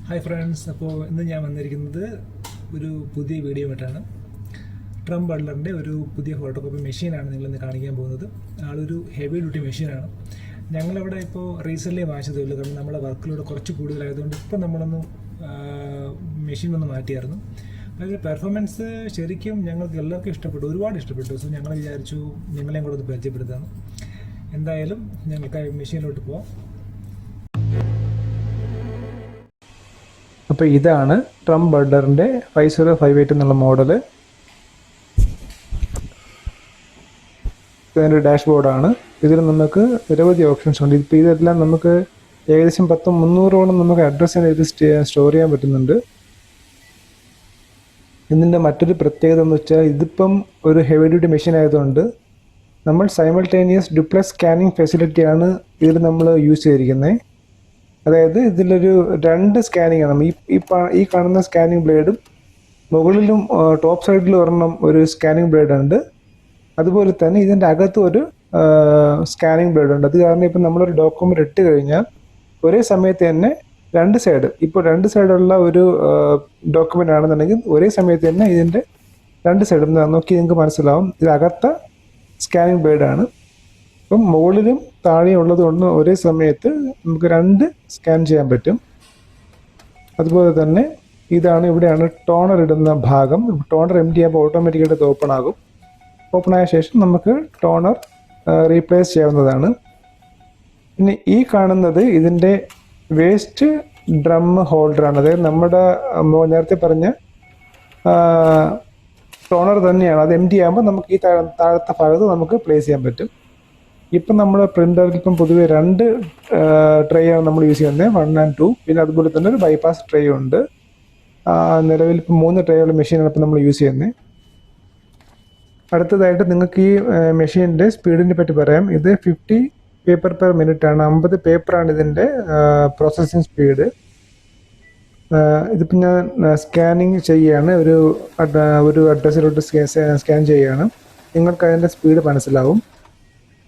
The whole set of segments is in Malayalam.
ഹായ് ഫ്രണ്ട്സ്, അപ്പോൾ ഇന്ന് ഞാൻ വന്നിരിക്കുന്നത് ഒരു പുതിയ വീഡിയോ ആയിട്ടാണ്. ട്രം ബട്ട്ലറിൻ്റെ ഒരു പുതിയ ഫോട്ടോ കോപ്പി മെഷീനാണ് നിങ്ങളിന്ന് കാണിക്കാൻ പോകുന്നത്. ആളൊരു ഹെവി ഡ്യൂട്ടി മെഷീനാണ്. ഞങ്ങളിവിടെ ഇപ്പോൾ റീസെൻ്റ്ലി വാങ്ങിച്ചതേ ഉള്ളൂ, കാരണം നമ്മളെ വർക്കിലൂടെ കുറച്ച് കൂടുതലായതുകൊണ്ട് ഇപ്പോൾ നമ്മളൊന്ന് മെഷീൻ ഒന്ന് മാറ്റിയായിരുന്നു. അതിൻ്റെ പെർഫോമൻസ് ശരിക്കും ഞങ്ങൾക്ക് എല്ലാവർക്കും ഇഷ്ടപ്പെട്ടു, ഒരുപാട് ഇഷ്ടപ്പെട്ടു. സോ ഞങ്ങൾ വിചാരിച്ചു നിങ്ങളെയും കൂടെ ഒന്ന് പരിചയപ്പെടുത്താം. എന്തായാലും ഞങ്ങൾക്ക് ആ മെഷീനിലോട്ട് പോവാം. അപ്പോൾ ഇതാണ് ട്രം ബട്ട്ലറിൻ്റെ 5058 എന്നുള്ള മോഡല്. ഇതിൻ്റെ ഡാഷ്ബോർഡാണ്. ഇതിൽ നമുക്ക് നിരവധി ഓപ്ഷൻസ് ഉണ്ട്. ഇപ്പോൾ ഇതെല്ലാം നമുക്ക് ഏകദേശം 300ഓളം നമുക്ക് അഡ്രസ്സ് ചെയ്ത് സ്റ്റോർ ചെയ്യാൻ പറ്റുന്നുണ്ട്. ഇതിൻ്റെ മറ്റൊരു പ്രത്യേകത എന്ന് വെച്ചാൽ ഇതിപ്പം ഒരു ഹെവി ഡ്യൂട്ടി മെഷീൻ ആയതുകൊണ്ട് നമ്മൾ സൈമൾട്ടേനിയസ് ഡ്യുപ്ലക്സ് സ്കാനിങ് ഫെസിലിറ്റിയാണ് ഇതിൽ നമ്മൾ യൂസ് ചെയ്തിരിക്കുന്നത്. അതായത് ഇതിലൊരു 2 സ്കാനിങ് ആണ്. ഈ കാണുന്ന സ്കാനിങ് ബ്ലേഡും മുകളിലും ടോപ്പ് സൈഡിലും ഒരെണ്ണം ഒരു സ്കാനിങ് ബ്ലേഡ് ഉണ്ട്. അതുപോലെ തന്നെ ഇതിൻ്റെ അകത്തും ഒരു സ്കാനിങ് ബ്ലേഡ് ഉണ്ട്. അത് കാരണം ഇപ്പം നമ്മളൊരു ഡോക്യുമെൻ്റ് ഇട്ട് കഴിഞ്ഞാൽ ഒരേ സമയത്ത് തന്നെ 2 സൈഡ്, ഇപ്പോൾ 2 സൈഡുള്ള ഒരു ഡോക്യുമെൻ്റ് ആണെന്നുണ്ടെങ്കിൽ ഒരേ സമയത്ത് തന്നെ ഇതിൻ്റെ 2 സൈഡും നോക്കി നിങ്ങൾക്ക് മനസ്സിലാവും. ഇതകത്ത സ്കാനിങ് ബ്ലേഡാണ്. അപ്പം മുകളിലും താഴെയും ഉള്ളത് കൊണ്ട് ഒരേ സമയത്ത് നമുക്ക് 2 സ്കാൻ ചെയ്യാൻ പറ്റും. അതുപോലെ തന്നെ ഇവിടെയാണ് ടോണർ ഇടുന്ന ഭാഗം. ടോണർ എം ടി ആകുമ്പോൾ ഓട്ടോമാറ്റിക്കായിട്ട് ഇത് ഓപ്പൺ ആകും. ഓപ്പൺ ആയ ശേഷം നമുക്ക് ടോണർ റീപ്ലേസ് ചെയ്യാവുന്നതാണ്. പിന്നെ ഈ കാണുന്നത് ഇതിൻ്റെ വേസ്റ്റ് ഡ്രം ഹോൾഡറാണ്. അതായത് നമ്മുടെ നേരത്തെ പറഞ്ഞ ടോണർ തന്നെയാണ്. അത് എം ടി ആകുമ്പോൾ നമുക്ക് ഈ താഴത്തെ ഭാഗത്ത് നമുക്ക് പ്ലേസ് ചെയ്യാൻ പറ്റും. ഇപ്പം നമ്മുടെ പ്രിൻ്ററിൽ ഇപ്പം പൊതുവെ 2 ട്രേ ആണ് നമ്മൾ യൂസ് ചെയ്യുന്നത്, 1 and 2. പിന്നെ അതുപോലെ തന്നെ ഒരു ബൈപ്പാസ് ട്രേ ഉണ്ട്. നിലവിൽ ഇപ്പം 3 ട്രേയുള്ള മെഷീനാണ് ഇപ്പം നമ്മൾ യൂസ് ചെയ്യുന്നത്. അടുത്തതായിട്ട് നിങ്ങൾക്ക് ഈ മെഷീൻ്റെ സ്പീഡിനെ പറ്റി പറയാം. ഇത് 50 പേപ്പർ പെർ മിനിറ്റ് ആണ്. 50 പേപ്പറാണ് ഇതിൻ്റെ പ്രോസസ്സിങ് സ്പീഡ്. ഇതിപ്പോൾ ഞാൻ സ്കാനിങ് ചെയ്യുകയാണ്, ഒരു അഡ്രസ്സിലോട്ട് സ്കാൻ ചെയ്യുകയാണ്. നിങ്ങൾക്ക് അതിൻ്റെ സ്പീഡ് മനസ്സിലാവും,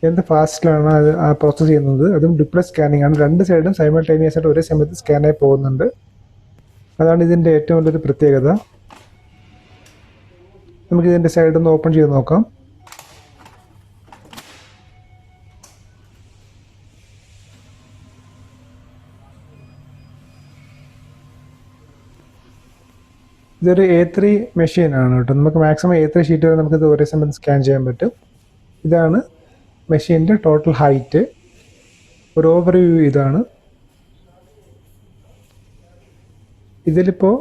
എന്ത് ഫാസ്റ്റിലാണ് അത് പ്രോസസ്സ് ചെയ്യുന്നത്. അതും ഡ്യുപ്ലക്സ് സ്കാനിങ് ആണ്. 2 സൈഡും സൈമൾട്ടേനിയസ് ആയിട്ട് ഒരേ സമയത്ത് സ്കാനായി പോകുന്നുണ്ട്. അതാണ് ഇതിൻ്റെ ഏറ്റവും വലിയൊരു പ്രത്യേകത. നമുക്ക് ഇതിൻ്റെ സൈഡൊന്ന് ഓപ്പൺ ചെയ്ത് നോക്കാം. ഇതൊരു A3 മെഷീനാണ് കേട്ടോ. നമുക്ക് മാക്സിമം A3 ഷീറ്റ് വരെ നമുക്കിത് ഒരേ സമയത്ത് സ്കാൻ ചെയ്യാൻ പറ്റും. ഇതാണ് മെഷീൻ്റെ ടോട്ടൽ ഹൈറ്റ്. ഒരു ഓവർവ്യൂ ഇതാണ്. ഇതിലിപ്പോൾ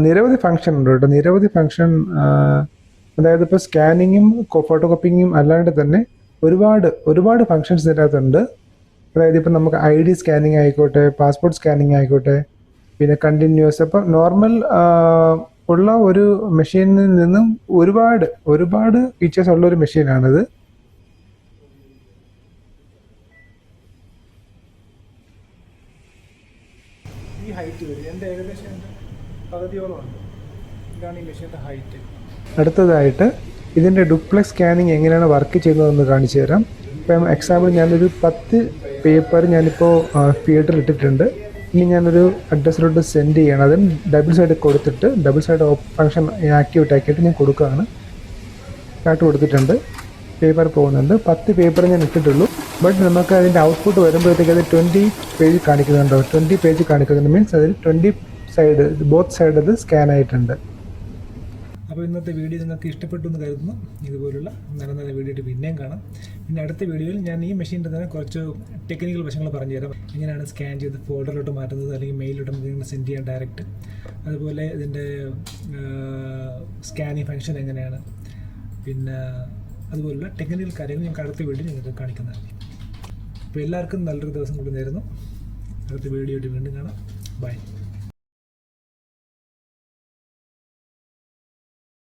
നിരവധി ഫങ്ഷൻ ഉണ്ട് കേട്ടോ. നിരവധി ഫങ്ഷൻ, അതായത് ഇപ്പോൾ സ്കാനിങ്ങും ഫോട്ടോ കോപ്പിങ്ങും അല്ലാണ്ട് തന്നെ ഒരുപാട് ഫങ്ഷൻസ് ഇതിനകത്തുണ്ട്. അതായത് ഇപ്പം നമുക്ക് ID സ്കാനിങ് ആയിക്കോട്ടെ, പാസ്പോർട്ട് സ്കാനിങ് ആയിക്കോട്ടെ, പിന്നെ കണ്ടിന്യൂസ്. അപ്പം നോർമൽ ഉള്ള ഒരു മെഷീനിൽ നിന്നും ഒരുപാട് ഫീച്ചേഴ്സ് ഉള്ള ഒരു മെഷീനാണിത്. ഈ ഹൈറ്റ് വരും എൻ്റെ ഏകദേശം പകുതിയോളം ഉണ്ട്. ഇതാണ് ഈ മെഷീൻ്റെ ഹൈറ്റ്. അടുത്തതായിട്ട് ഇതിൻ്റെ ഡ്യുപ്ലക്സ് സ്കാനിങ് എങ്ങനെയാണ് വർക്ക് ചെയ്യുന്നതെന്ന് കാണിച്ചു തരാം. ഇപ്പം എക്സാമ്പിൾ ഞാനൊരു 10 പേപ്പർ ഞാനിപ്പോൾ ഫീൽഡറിൽ ഇട്ടിട്ടുണ്ട്. ഇനി ഞാനൊരു അഡ്രസ്സിലോട്ട് സെൻഡ് ചെയ്യണം. അതിന് ഡബിൾ സൈഡ് കൊടുത്തിട്ട് ഡബിൾ സൈഡ് ഫങ്ഷൻ ആക്ടിവേറ്റ് ആക്കിയിട്ട് ഞാൻ കൊടുക്കുകയാണ്. കൊടുത്തിട്ടുണ്ട്. പേപ്പർ പോകുന്നുണ്ട്. 10 പേപ്പർ ഞാൻ ഇട്ടിട്ടുള്ളൂ. ബട്ട് നമുക്ക് അതിൻ്റെ ഔട്ട്പുട്ട് വരുമ്പോഴത്തേക്ക് അത് 20 പേജ് കാണിക്കുന്നുണ്ടോ. 20 പേജ് കാണിക്കുന്നുണ്ട് മീൻസ് അതിൽ 20 സൈഡ്, ബോത്ത് സൈഡ് അത് സ്കാൻ ആയിട്ടുണ്ട്. അപ്പോൾ ഇന്നത്തെ വീഡിയോ നിങ്ങൾക്ക് ഇഷ്ടപ്പെട്ടു എന്ന് കരുതുന്നു. ഇതുപോലുള്ള നല്ല വീഡിയോ പിന്നെയും കാണാം. പിന്നെ അടുത്ത വീഡിയോയിൽ ഞാൻ ഈ മെഷീൻ്റെ തന്നെ കുറച്ച് ടെക്നിക്കൽ വശങ്ങൾ പറഞ്ഞുതരാം. എങ്ങനെയാണ് സ്കാൻ ചെയ്ത് ഫോൾഡറിലോട്ട് മാറ്റുന്നത്, അല്ലെങ്കിൽ മെയിലിലോട്ട് നമുക്ക് സെൻഡ് ചെയ്യാൻ ഡയറക്റ്റ്. അതുപോലെ ഇതിൻ്റെ സ്കാനിങ് ഫങ്ഷൻ എങ്ങനെയാണ്, പിന്നെ അതുപോലുള്ള ടെക്നിക്കൽ കാര്യങ്ങൾ ഞങ്ങൾക്ക് അടുത്ത വീഡിയോ നിങ്ങൾക്ക് കാണിക്കുന്നതായിരിക്കും. അപ്പോൾ എല്ലാവർക്കും നല്ലൊരു ദിവസം കൂടി നേരുന്നു. അടുത്ത വീഡിയോ വീണ്ടും കാണാം. ബൈ.